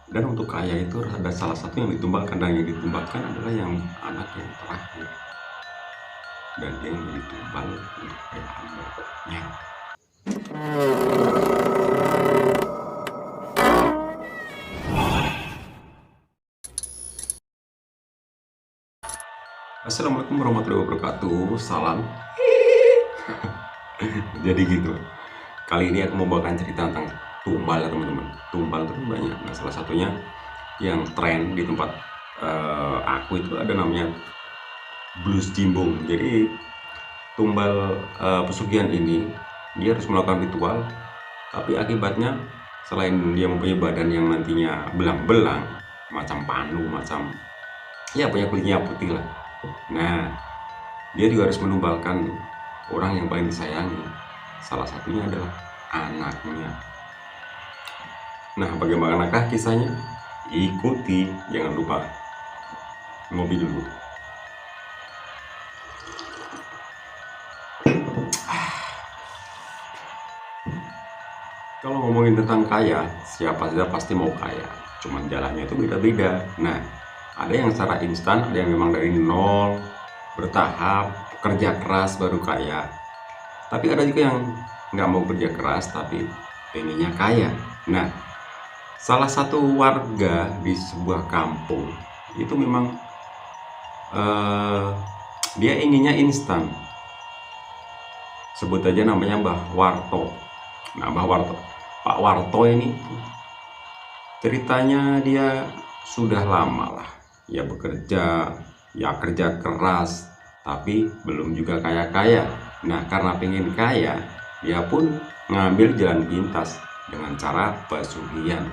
Dan untuk kaya itu ada salah satu yang ditumbalkan, dan yang ditumbalkan adalah yang anak yang terakhir, dan dia yang ditumbal untuk kekayaan bapaknya. Assalamualaikum warahmatullahi wabarakatuh. Salam. Jadi gitu. Kali ini aku mau bawakan cerita tentang tumbal ya teman-teman. Tumbal itu kan banyak. Nah, salah satunya yang tren di tempat aku itu ada namanya blues jimbung. Jadi tumbal pesugihan ini dia harus melakukan ritual, tapi akibatnya selain dia mempunyai badan yang nantinya belang-belang macam panu, macam ya punya kulitnya putih lah. Nah, dia juga harus menumbalkan orang yang paling disayangi. Salah satunya adalah anaknya. Nah, bagaimanakah kisahnya? Ikuti, jangan lupa ngopi dulu. Kalau ngomongin tentang kaya, siapa saja pasti mau kaya. Cuman jalannya itu beda-beda. Nah, ada yang secara instan, ada yang memang dari nol, bertahap, kerja keras baru kaya. Tapi ada juga yang nggak mau kerja keras, tapi pengennya kaya. Nah, salah satu warga di sebuah kampung itu memang dia inginnya instan. Sebut aja namanya Mbah Warto. Nah, Pak Warto ini ceritanya dia sudah lama lah ya bekerja, ya kerja keras, tapi belum juga kaya-kaya. Nah, karena pengen kaya, dia pun ngambil jalan pintas dengan cara pesugihan.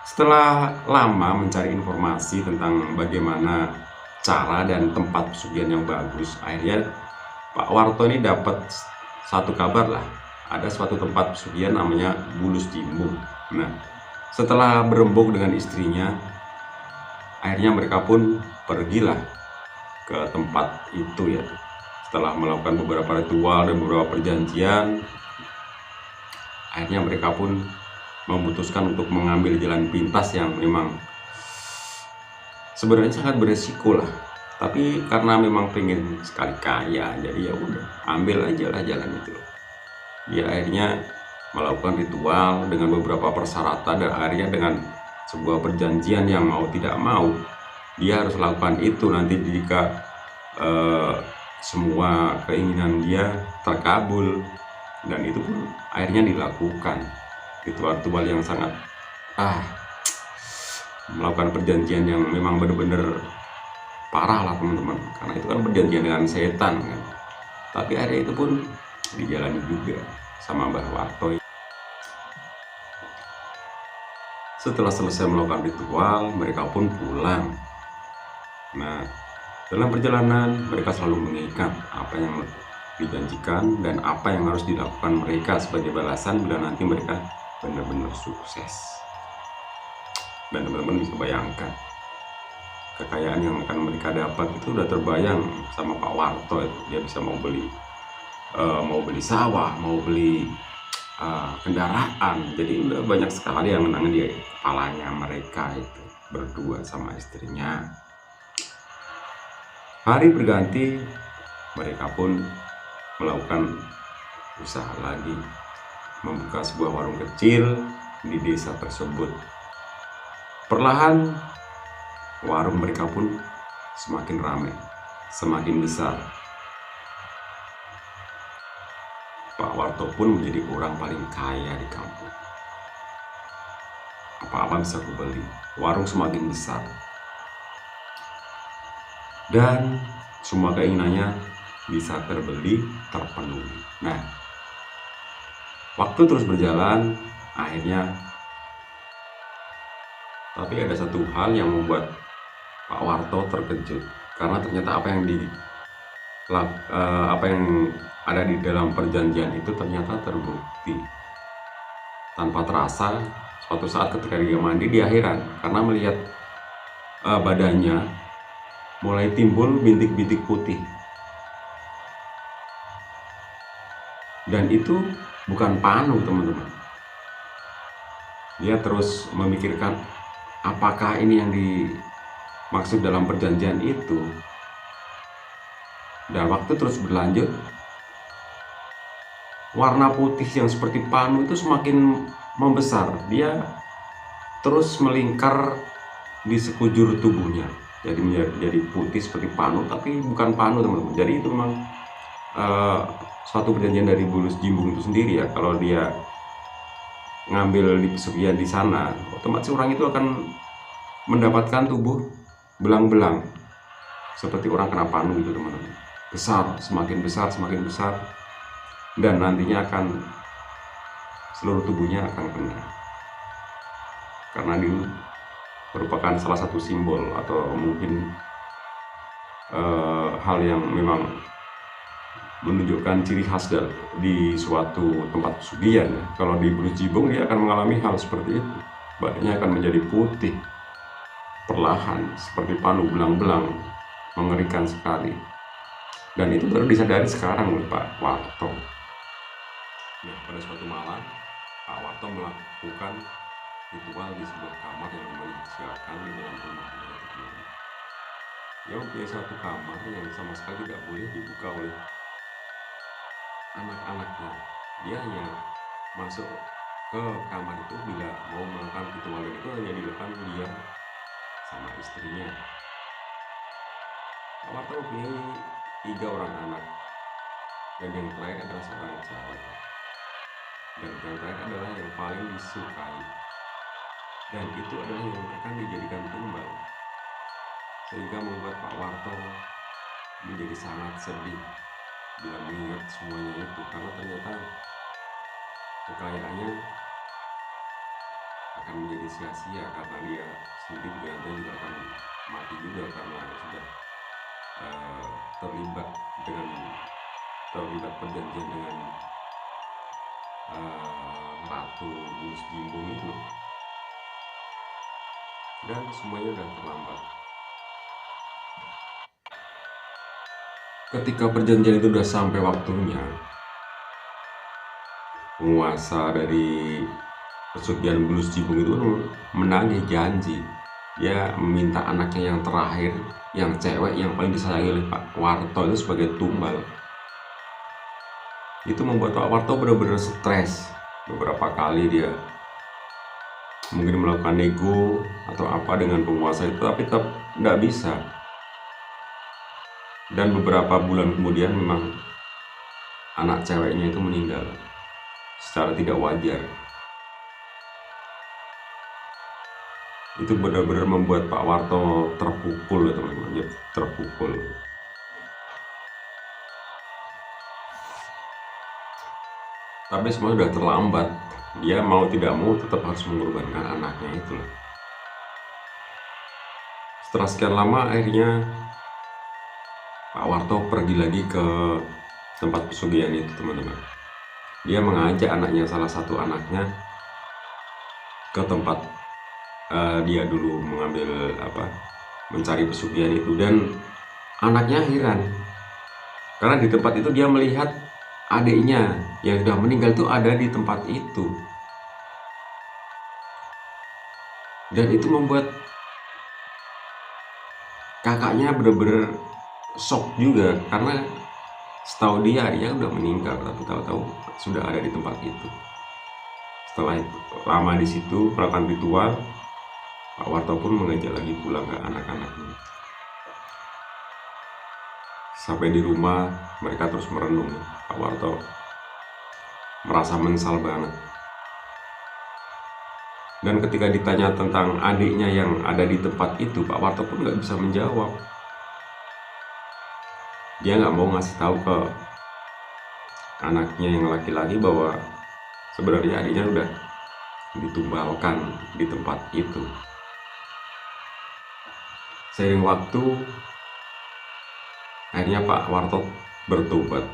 Setelah lama mencari informasi tentang bagaimana cara dan tempat pesugihan yang bagus, akhirnya Pak Warto ini dapat satu kabar lah, ada suatu tempat pesugihan namanya Bulus Jimbung. Nah, setelah berembuk dengan istrinya, akhirnya mereka pun pergilah ke tempat itu ya. Setelah melakukan beberapa ritual dan beberapa perjanjian, akhirnya mereka pun memutuskan untuk mengambil jalan pintas yang memang sebenarnya sangat beresiko lah. Tapi karena memang pengen sekali kaya, jadi ya udah ambil aja lah jalan itu. Dia akhirnya melakukan ritual dengan beberapa persyaratan, dan akhirnya dengan sebuah perjanjian yang mau tidak mau dia harus lakukan itu nanti jika semua keinginan dia terkabul. Dan itu pun akhirnya dilakukan ritual-ritual yang sangat melakukan perjanjian yang memang benar-benar parah lah teman-teman, karena itu kan perjanjian dengan setan kan. Tapi akhirnya itu pun dijalani juga sama Mbah Warto. Setelah selesai melakukan ritual, mereka pun pulang. Nah, dalam perjalanan mereka selalu mengingat apa yang dijanjikan dan apa yang harus dilakukan mereka sebagai balasan bila nanti mereka benar-benar sukses. Dan teman-teman bisa bayangkan kekayaan yang akan mereka dapat itu udah terbayang sama Pak Warto itu. Dia bisa mau beli sawah, mau beli kendaraan. Jadi udah banyak sekali yang menang di kepalanya mereka itu berdua sama istrinya. Hari berganti, mereka pun melakukan usaha lagi, membuka sebuah warung kecil di desa tersebut. Perlahan warung mereka pun semakin ramai, semakin besar. Pak Warto pun menjadi orang paling kaya di kampung. Apa-apa bisa kubeli. Warung semakin besar, dan semua keinginannya bisa terbeli, terpenuhi. Nah, waktu terus berjalan, akhirnya tapi ada satu hal yang membuat Pak Warto terkejut, karena ternyata apa yang ada di dalam perjanjian itu ternyata terbukti. Tanpa terasa, suatu saat ketika dia mandi, dia heran karena melihat badannya mulai timbul bintik-bintik putih. Dan itu bukan panu teman-teman. Dia terus memikirkan apakah ini yang dimaksud dalam perjanjian itu. Dan waktu terus berlanjut, warna putih yang seperti panu itu semakin membesar. Dia terus melingkar di sekujur tubuhnya, jadi menjadi putih seperti panu, tapi bukan panu teman-teman. Jadi itu memang suatu perjanjian dari Bulus Jimbung itu sendiri ya. Kalau dia ngambil di pesugihan di sana, otomatis orang itu akan mendapatkan tubuh belang-belang seperti orang kena panu gitu teman-teman. Besar, semakin besar, semakin besar, dan nantinya akan seluruh tubuhnya akan kena. Karena ini merupakan salah satu simbol atau mungkin hal yang memang menunjukkan ciri khas di suatu tempat pesugihan ya. Kalau di Bulus Jimbung dia akan mengalami hal seperti itu. Badannya akan menjadi putih perlahan seperti panu belang-belang, mengerikan sekali. Dan itu baru disadari sekarang oleh Pak Warto. Nah, pada suatu malam Pak Warto melakukan ritual di sebuah kamar yang memang disiapkan di dalam rumahnya. Dia mempunyai satu kamar yang sama sekali tidak boleh dibuka oleh anak-anaknya. Dia hanya masuk ke kamar itu bila mau melakukan ritual itu hanya dilakukan dia sama istrinya. Pak Warto mempunyai 3 orang anak, dan yang terakhir adalah seorang cewek, dan yang terakhir adalah yang paling disukai, dan itu adalah yang akan dijadikan tumbal, sehingga membuat Pak Warto menjadi sangat sedih bila mengingat semuanya itu, karena ternyata kekayaannya akan menjadi sia-sia karena dia sendiri juga akan mati juga karena sudah terlibat perjanjian dengan Ratu Bulus Jimbung itu, dan semuanya sudah terlambat. Ketika perjanjian itu sudah sampai waktunya, penguasa dari pesugihan Bulus Jimbung itu menagih janji. Dia meminta anaknya yang terakhir, yang cewek, yang paling disayangi oleh Pak Warto itu sebagai tumbal. Itu membuat Pak Warto benar-benar stres. Beberapa kali dia mungkin melakukan nego atau apa dengan penguasa itu, tapi tetap tidak bisa. Dan beberapa bulan kemudian memang anak ceweknya itu meninggal secara tidak wajar. Itu benar-benar membuat Pak Warto terpukul ya teman-teman, ya, terpukul. Tapi semua sudah terlambat. Dia mau tidak mau tetap harus mengorbankan anaknya itu. Setelah sekian lama akhirnya Pak Warto pergi lagi ke tempat pesugihan itu teman-teman. Dia mengajak anaknya, salah satu anaknya, ke tempat dia dulu mencari pesugihan itu, dan anaknya heran karena di tempat itu dia melihat adiknya yang sudah meninggal itu ada di tempat itu, dan itu membuat kakaknya benar-benar shock juga, karena setahu dia adiknya udah meninggal, tapi tahu-tahu sudah ada di tempat itu. Setelah itu, lama di situ melakukan ritual, Pak Warto pun mengajak lagi pulang ke anak-anaknya. Sampai di rumah mereka terus merenung. Pak Warto merasa menyesal banget. Dan ketika ditanya tentang adiknya yang ada di tempat itu, Pak Warto pun nggak bisa menjawab. Dia nggak mau ngasih tahu ke anaknya yang laki-laki bahwa sebenarnya adiknya udah ditumbalkan di tempat itu. Seiring waktu, akhirnya Pak Warto bertobat.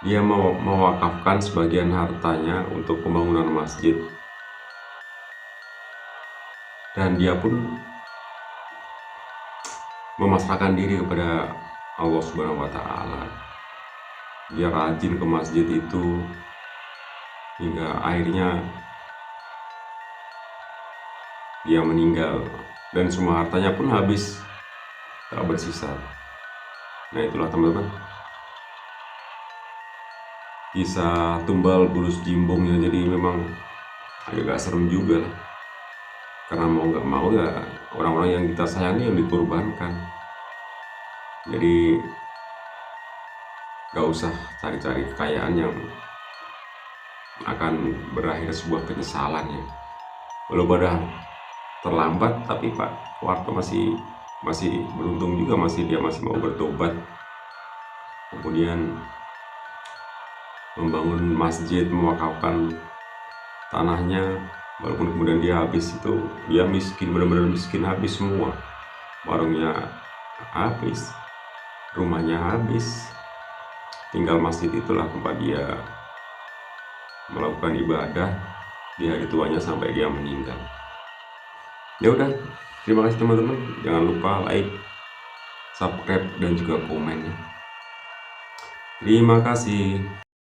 Dia mewakafkan sebagian hartanya untuk pembangunan masjid, dan dia pun memasrahkan diri kepada Allah Subhanahu wa Ta'ala. Dia rajin ke masjid itu hingga akhirnya dia meninggal dan semua hartanya pun habis, tak bersisa. Nah itulah teman-teman, kisah tumbal bulus jimbong ya. Jadi memang agak serem juga lah, karena mau nggak mau ya orang-orang yang kita sayangi yang dikorbankan. Jadi gak usah cari-cari kekayaan yang akan berakhir sebuah penyesalan ya. Walau pada terlambat, tapi Pak Soeharto masih beruntung juga, dia masih mau bertobat, kemudian membangun masjid, mewakafkan tanahnya. Walaupun kemudian dia habis itu, dia miskin, benar-benar miskin, habis semua, warungnya habis, rumahnya habis, tinggal masjid itulah tempat dia melakukan ibadah di hari tuanya sampai dia meninggal. Ya udah, terima kasih teman-teman, jangan lupa like, subscribe dan juga komen ya. Terima kasih.